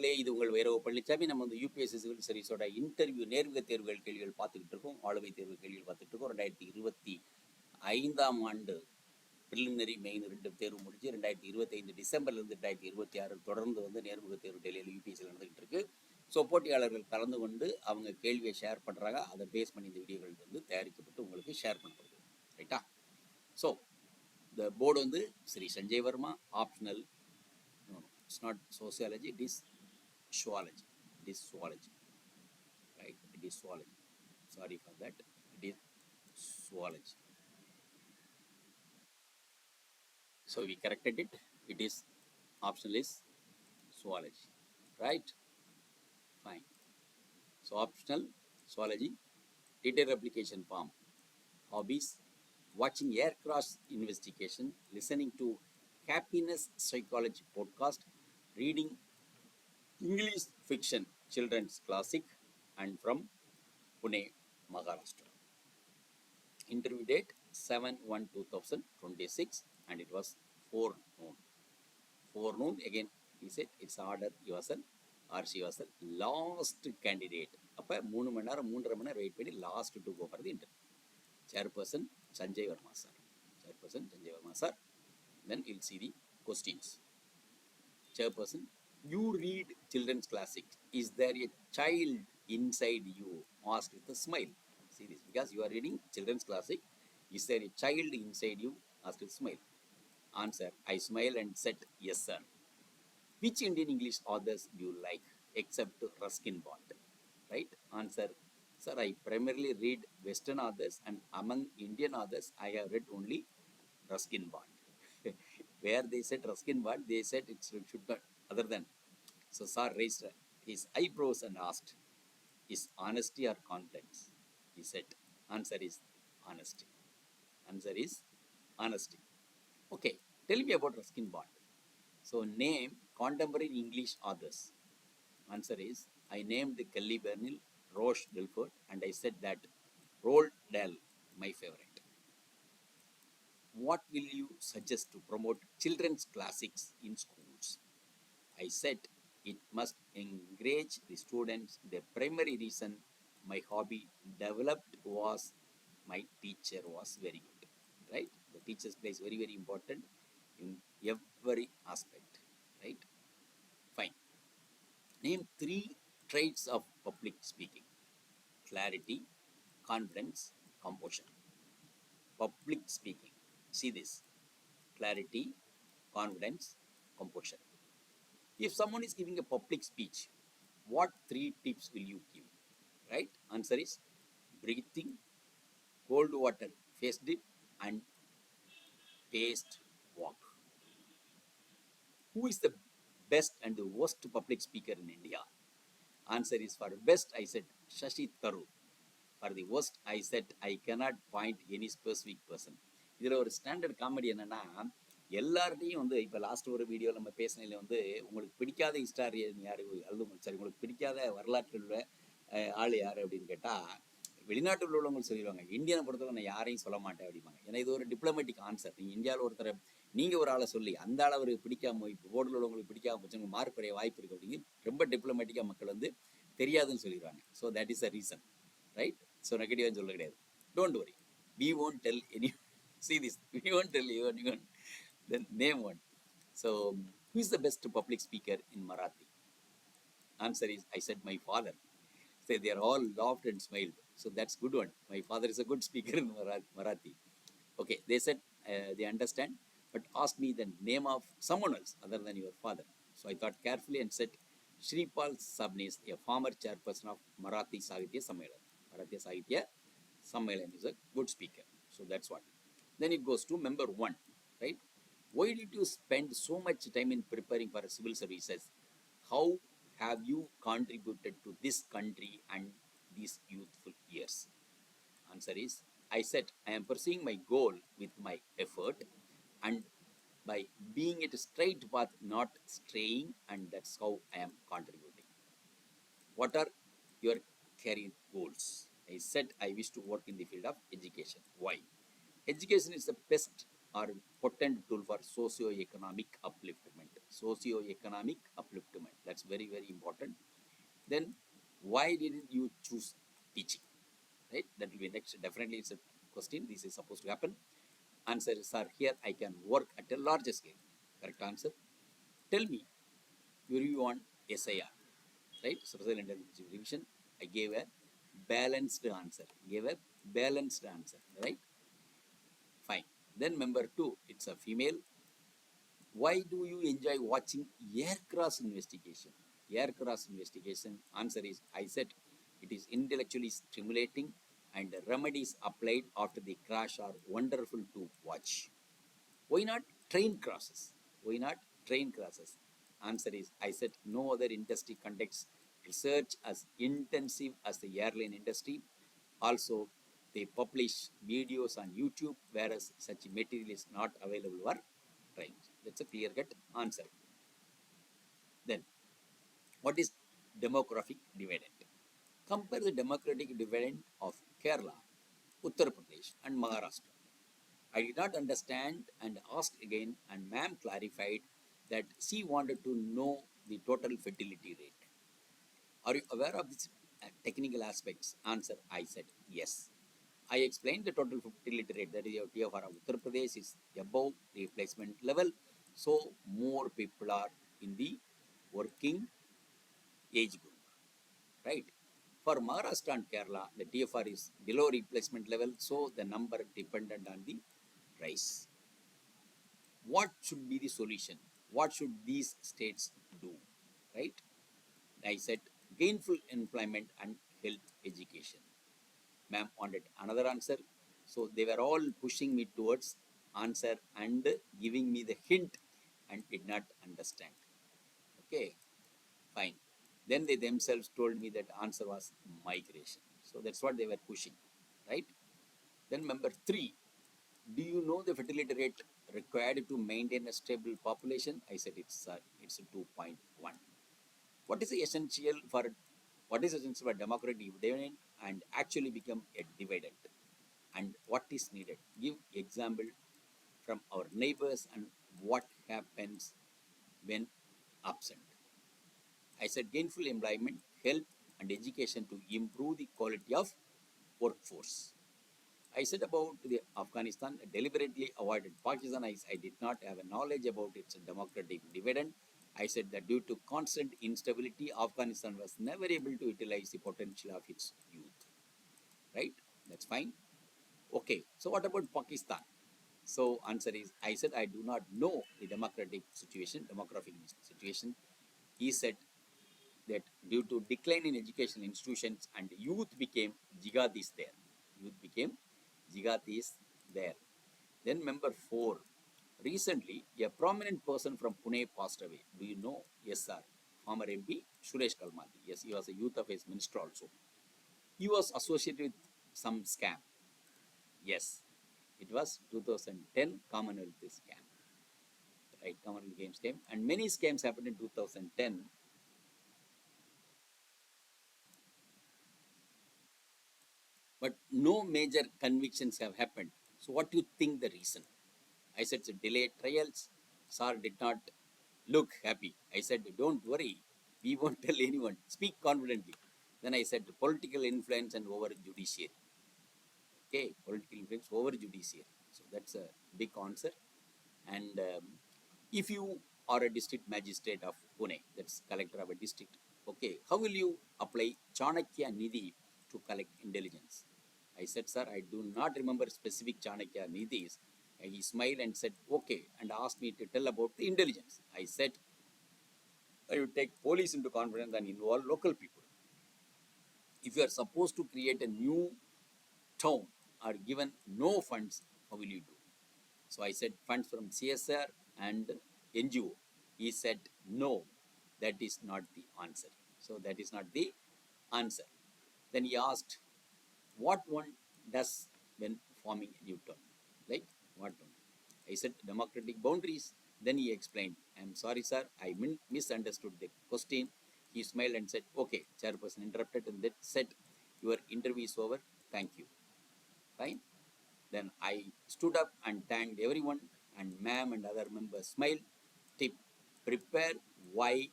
நண்பர்களே, இது உங்கள் வைரவ பழனிசாமி. நம்ம வந்து யூபிஎஸ்சி சிவில் சர்வீஸோட இன்டர்வியூ நேர்முக தேர்வுகள் கேள்விகள் பார்த்துக்கிட்டு இருக்கோம். ஆளுமை தேர்வு கேள்விகள் பார்த்துட்டு இருக்கோம். 2025ஆம் ஆண்டு ப்ரிலிமினரி மெயின் 2 தேர்வு முடிஞ்சு 2025 டிசம்பர்லேருந்து 2026 தொடர்ந்து வந்து நேர்முக தேர்வு டெல்லியில் யூபிஎஸ்சியில் நடந்துகிட்டு இருக்கு. ஸோ போட்டியாளர்கள் கலந்து கொண்டு அவங்க கேள்வியை ஷேர் பண்ணுறாங்க. அதை பேஸ் பண்ணி இந்த வீடியோகள் வந்து தயாரிக்கப்பட்டு உங்களுக்கு ஷேர் பண்ணப்படுது. ரைட்டா? ஸோ இந்த போர்டு வந்து Shri Sanjay Varma optional. No, it's not sociology, it is zoology. It is zoology. Right? It is zoology. Sorry for that. It is zoology. So we corrected it. It is optional is zoology. Right? Fine. So optional zoology. Detailed application form. Hobbies. Watching aircraft investigation. Listening to happiness psychology podcast, reading English fiction children's classic, and from Pune, Maharashtra. Interview date 7/1/2026 and it was 4 noon. 4 noon again he said it's order yourself or she was the last candidate. அப்போ 3 மணி நேரம் 3.5 மணி நேரம் wait பண்ணி last to go for the interview. Chairperson Sanjay Varma sir. Chairperson Sanjay Varma sir. Then you'll see the questions. Chairperson, you read children's classics. Is there a child inside you? Asked with a smile. See this, because you are reading children's classic. Is there a child inside you? Asked with a smile. Answer, I smile and said, yes sir. Which Indian English authors do you like except Ruskin Bond? Right? Answer, sir, I primarily read Western authors and among Indian authors I have read only Ruskin Bond. Where they said Ruskin Bond, they said it should not other than. So sir raised his eyebrows and asked, is honesty or confidence? He said, answer is honesty. Answer is honesty. Okay, tell me about Ruskin Bond. So name contemporary English authors. Answer is, I named Kelly Bernil, Roche Delford, and I said that Roald Dahl, my favorite. What will you suggest to promote children's classics in schools? I said it must encourage the students. The primary reason my hobby developed was my teacher was very good. Right? The teacher's place very, very important in every aspect. Right? Fine. Name 3 traits of public speaking. Clarity, confidence, composure. Public speaking. See this. Clarity, confidence, composure. If someone is giving a public speech, what 3 tips will you give? Right? Answer is breathing, cold water face dip, and paced walk. Who is the best and the worst public speaker in India? Answer is, for best I said Shashi Tharoor. For the worst I said I cannot point any specific person. இதில் ஒரு standard comedy என்னென்னா, எல்லார்ட்டையும் வந்து இப்போ last ஒரு video நம்ம பேசினதில் வந்து உங்களுக்கு பிடிக்காத ஹிஸ்டாரியன் யார், அல்லது சரி உங்களுக்கு பிடிக்காத வரலாற்றில் உள்ள ஆள் யார் அப்படின்னு கேட்டால் வெளிநாட்டில் உள்ளவங்க சொல்லிடுவாங்க. இந்தியனை பொறுத்தவரை நான் யாரையும் சொல்ல மாட்டேன் அப்படிம்பாங்க. ஏன்னா இது ஒரு டிப்ளமேட்டிக் ஆன்சர். நீங்கள் இந்தியாவில் ஒருத்தரை நீங்கள் ஒரு ஆளை சொல்லி அந்த ஆளை அவருக்கு பிடிக்காம இப்போ போர்டில் உள்ளவங்களுக்கு பிடிக்காம போச்சு மார்க் குறைய வாய்ப்பு இருக்குது அப்படிங்க ரொம்ப டிப்ளமேட்டிக்காக மக்கள் வந்து தெரியாதுன்னு சொல்லிடுவாங்க. So that is a reason. Right? So நெகட்டிவாக சொல்ல கிடையாது. Don't worry, we won't tell any. See this, we won't tell you anyone. Then name one. So who is the best public speaker in Marathi? Answer is, I said my father. So they are all laughed and smiled. So that's good one. My father is a good speaker in Marathi. Okay, they said they understand, but asked me the name of someone else other than your father. So I thought carefully and said Shripal Sabnis, a former chairperson of Marathi Sahitya Sammelan. Marathi Sahitya Sammelan is a good speaker. So that's what. Then it goes to member 1, right? Why did you spend so much time in preparing for civil services? How have you contributed to this country and these youthful years? Answer is, I said I am pursuing my goal with my effort and by being at a straight path, not straying, and that's how I am contributing. What are your career goals? I said I wish to work in the field of education. Why? Education is the best or potent tool for socio-economic upliftment. Socio-economic upliftment. That's very, very important. Then why didn't you choose teaching? Right? That will be next. Definitely it's a question. This is supposed to happen. Answers are here. I can work at a larger scale. Correct answer. Tell me your view on SIR. Right? Social Intelligence Revision. I gave a balanced answer. Right? Fine. Then number two, it's a female. Why do you enjoy watching aircraft investigation? Aircraft investigation. Answer is I said it is intellectually stimulating and the remedies applied after the crash are wonderful to watch. Why not train crashes? Why not train crashes? Answer is I said no other industry conducts research as intensive as the airline industry. Also, they publish videos on YouTube, whereas such material is not available for trains. That's a clear-cut answer. Then, what is demographic dividend? Compare the democratic dividend of Kerala, Uttar Pradesh, and Maharashtra. I did not understand and asked again, and ma'am clarified that she wanted to know the total fertility rate. Are you aware of these technical aspects? Answer, I said yes. I explained the total fertility rate, that is your TFR of Uttar Pradesh is above replacement level, so more people are in the working age group, right? For Maharashtra and Kerala, the TFR is below replacement level, so the number dependent on the price. What should be the solution? What should these states do, right? I said gainful employment and health education. Ma'am wanted another answer. So they were all pushing me towards answer and giving me the hint and did not understand. Okay, fine. Then they themselves told me that answer was migration. So that's what they were pushing, right? Then number three, do you know the fertility rate required to maintain a stable population? I said it's 2.1. What is essential for democratic dividend and actually become a dividend? And what is needed? Give example from our neighbors and what happens when absent. I said gainful employment, health and education to improve the quality of workforce. I said about the Afghanistan, deliberately avoided Pakistan. I did not have a knowledge about its democratic dividend. I said that due to constant instability, Afghanistan was never able to utilize the potential of its youth. Right? That's fine. Okay. So what about Pakistan? So answer is, I said I do not know the democratic situation, demographic situation. He said that due to decline in education institutions and youth became jihadis there. Youth became jihadis there. Then number four, recently a prominent person from Pune passed away. Do you know? Yes, sir. Former MP Suresh Kalmati. Yes, he was a youth affairs minister also. He was associated with some scam. Yes, it was 2010 Commonwealth scam. Right, Commonwealth Games scam. And many scams happened in 2010. But no major convictions have happened. So what do you think the reason? I said it's delayed trials. Sir did not look happy. I said, don't worry. We won't tell anyone. Speak confidently. Then I said political influence and over judiciary. Okay, political influence over judiciary. So that's a big answer. And if you are a district magistrate of Pune, that's collector of a district, okay, how will you apply Chanakya Nidhi to collect intelligence? I said, sir, I do not remember specific Chanakya Nidhis. He smiled and said, okay, and asked me to tell about the intelligence. I said, I would take police into confidence and involve local people. If you are supposed to create a new town or given no funds, how will you do? So I said funds from CSR and NGO. He said no, that is not the answer. So that is not the answer. Then he asked, what one does when forming a new town? Like what one? I said democratic boundaries. Then he explained, I am sorry, sir, I misunderstood the question. He smiled and said, okay, chairperson interrupted and then said, your interview is over. Thank you. Fine. Then I stood up and thanked everyone, and ma'am and other members smiled. Tip, prepare why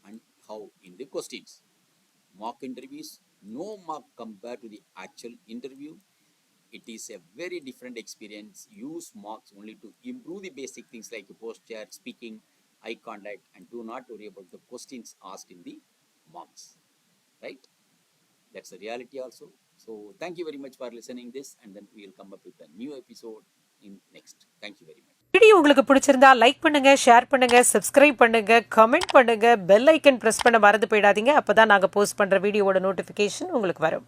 and how in the questions. Mock interviews, no mark compared to the actual interview. It is a very different experience. Use marks only to improve the basic things like posture, speaking, eye contact, and do not worry about the questions asked in the marks. Right? That's the reality also. So thank you very much for listening this, and then we will come up with a new episode in next. Thank you very much. Video உங்களுக்கு பிடிச்சிருந்தா like பண்ணுங்க, share பண்ணுங்க, subscribe பண்ணுங்க, comment பண்ணுங்க, bell icon press பண்ண மறந்து போயிடாதீங்க. அப்பதான் நாங்க போஸ்ட் பண்ற வீடியோவோட நோட்டிபிகேஷன் உங்களுக்கு வரும்.